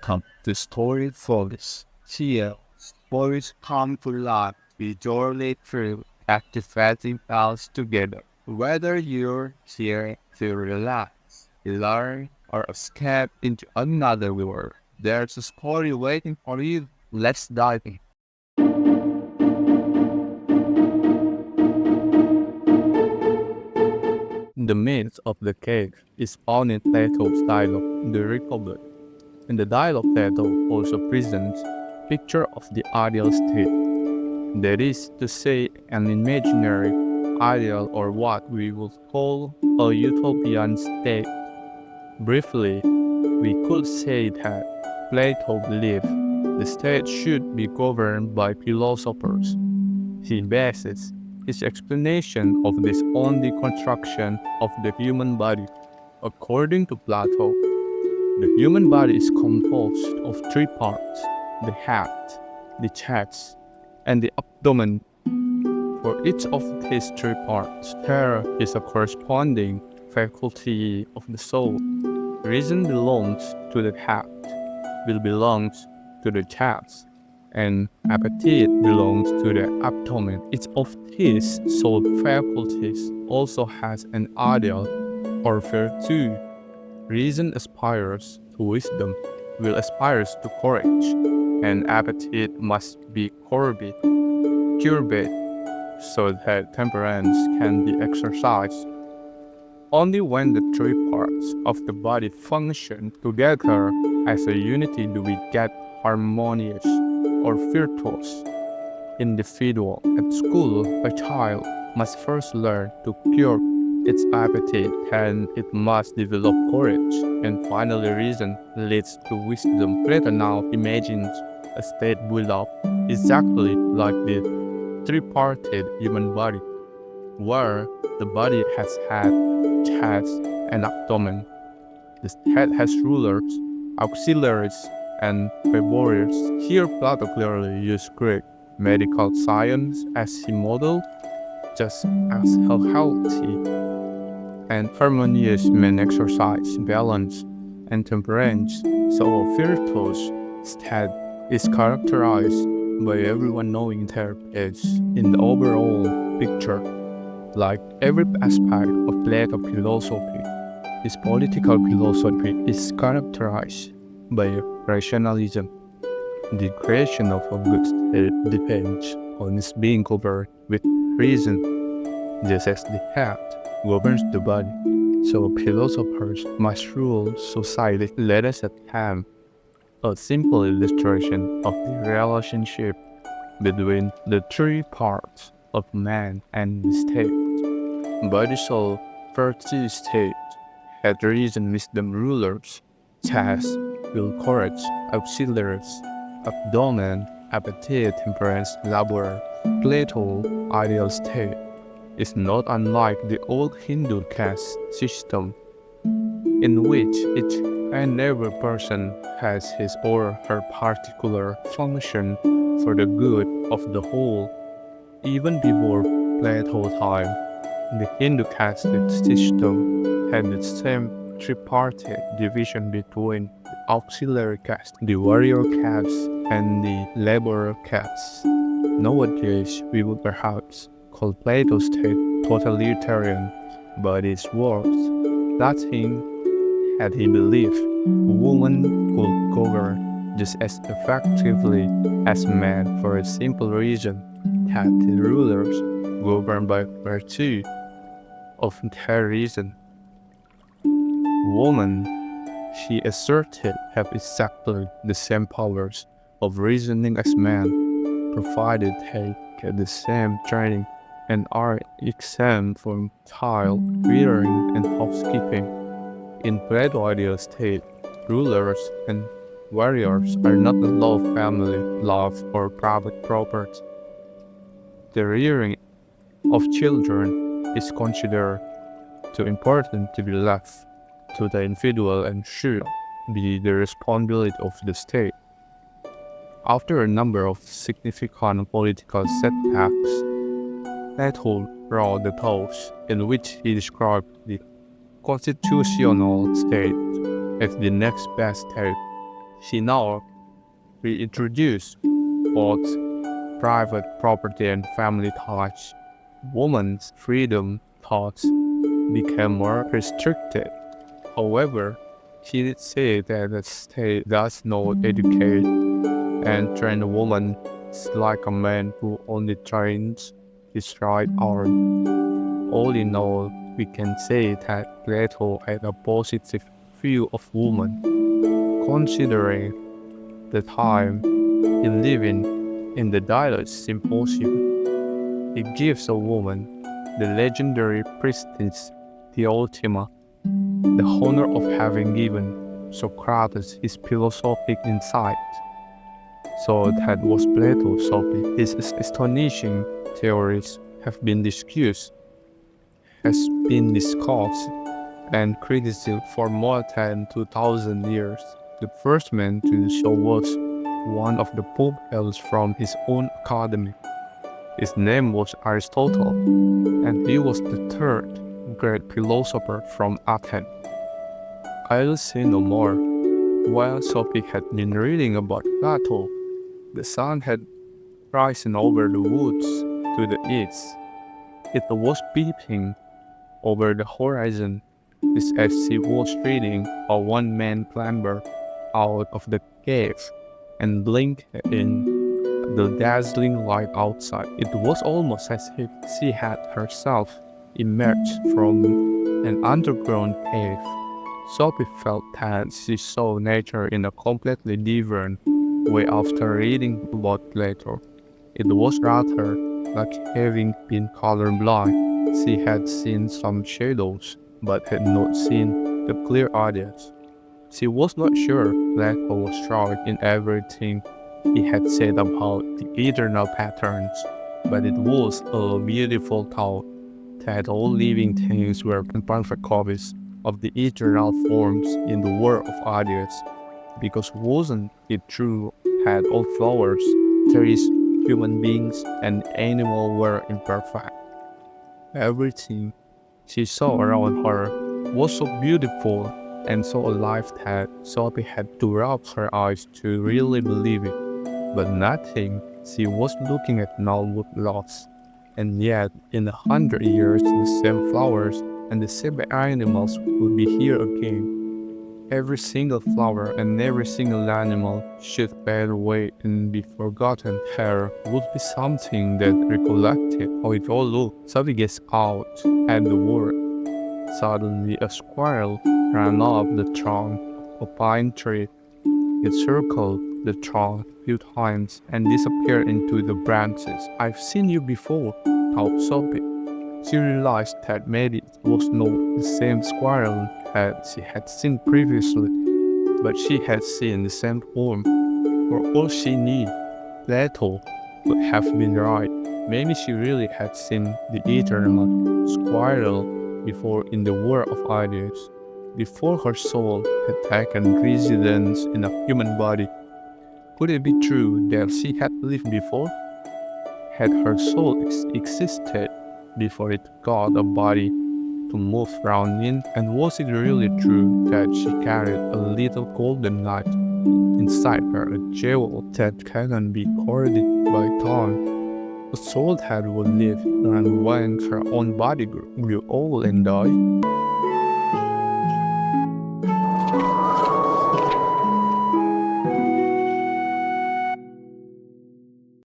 Welcome to Story Focus. Here, stories come to life. We journey through captivating tales together. Whether you're here to relax, learn, or escape into another world, there's a story waiting for you. Let's dive in. The myth of the cave is found in Plato's dialogue, The Republic. In the dialogue, Plato also presents a picture of the ideal state, that is to say, an imaginary ideal or what we would call a utopian state. Briefly, we could say that Plato believed the state should be governed by philosophers. He bases his explanation of this on the construction of the human body. According to Plato, the human body is composed of three parts: the head, the chest, and the abdomen. For each of these three parts, there is a corresponding faculty of the soul. Reason belongs to the head, will belongs to the chest, and appetite belongs to the abdomen. Each of these soul faculties also has an ideal or virtue. Reason aspires to wisdom, will aspires to courage, and appetite must be curbed so that temperance can be exercised. Only when the three parts of the body function together as a unity do we get harmonious or virtuous individual. At school, a child must first learn to curb its appetite, then it must develop courage, and finally reason leads to wisdom. Plato now imagines a state built up exactly like the three-parted human body, where the body has head, chest, and abdomen. The head has rulers, auxiliaries, and laborers. Here Plato clearly used Greek medical science as he modeled, just as a healthy and harmonious man exercise, balance, and temperance. So a virtuous state is characterized by everyone knowing their place in the overall picture. Like every aspect of Plato's philosophy, his political philosophy is characterized by rationalism. The creation of a good state depends on its being governed with reason, just as the head governs the body. So philosophers must rule society. Let us attempt a simple illustration of the relationship between the three parts of man and the state. Body, soul, virtue, state, head, reason, wisdom, rulers, chest, will, courage, auxiliaries, abdomen, appetite, temperance, labor. Plato, ideal state, is not unlike the old Hindu caste system, in which each and every person has his or her particular function for the good of the whole. Even before Plato's time, the Hindu caste system had the same tripartite division between the auxiliary caste, the warrior caste, and the laborer caste. Nowadays, we would perhaps call Plato's state totalitarian, but it's worse. That thing had he believed woman could govern just as effectively as man, for a simple reason that the rulers govern by virtue of their reason. Woman, she asserted, have exactly the same powers of reasoning as man, provided they get the same training and are exempt from child rearing and housekeeping. In Plato's ideal state, rulers and warriors are not the law of family, love, or private property. The rearing of children is considered too important to be left to the individual and should be the responsibility of the state. After a number of significant political setbacks, Plato wrote the Thoughts, in which he described the constitutional state as the next best state. She now reintroduced both private property and family ties. Women's freedom thoughts became more restricted. However, she did say that the state does not educate and train a woman like a man who only trains his right arm. All in all, we can say that Plato had a positive view of women, considering the time he lived in the Dialogue Symposium. He gives a woman the legendary priestess Theotima the honor of having given Socrates his philosophic insight. So that was Plato, Sophie. His astonishing theories have been discussed, and criticized for more than 2,000 years. The first man to show was one of the Pope elves from his own academy. His name was Aristotle, and he was the third great philosopher from Athens. I will say no more. While Sophie had been reading about Plato, the sun had risen over the woods to the east. It was peeping over the horizon just as she was reading. A one-man clambered out of the cave and blinked in the dazzling light outside. It was almost as if she had herself emerged from an underground cave. Sophie felt that she saw nature in a completely different way after reading about Plato. It was rather like having been colorblind. She had seen some shadows, but had not seen the clear ideas. She was not sure Plato was right in everything he had said about the eternal patterns, but it was a beautiful thought that all living things were perfect copies of the eternal forms in the world of ideas, because wasn't it true that all flowers, trees, human beings, and animals were imperfect? Everything she saw around her was so beautiful and so alive that Sophie had to rub her eyes to really believe it. But nothing she was looking at now looked lost. And yet, in 100 years, the same flowers and the same animals would be here again. Every single flower and every single animal should fade away and be forgotten. There would be something that recollected how it all looked. Sophie gazed out at the world. Suddenly a squirrel ran up the trunk of a pine tree. It circled the trunk a few times and disappeared into the branches. "I've seen you before," thought Sophie. She realized that maybe it was not the same squirrel that she had seen previously, but she had seen the same form. For all she knew, Plato would have been right. Maybe she really had seen the eternal squirrel before in the world of ideas, before her soul had taken residence in a human body. Could it be true that she had lived before? Had her soul existed before it got a body to move around in? And was it really true that she carried a little golden knight inside her, a jewel that cannot be corroded by time? A soul that would live and when her own body grew old and died?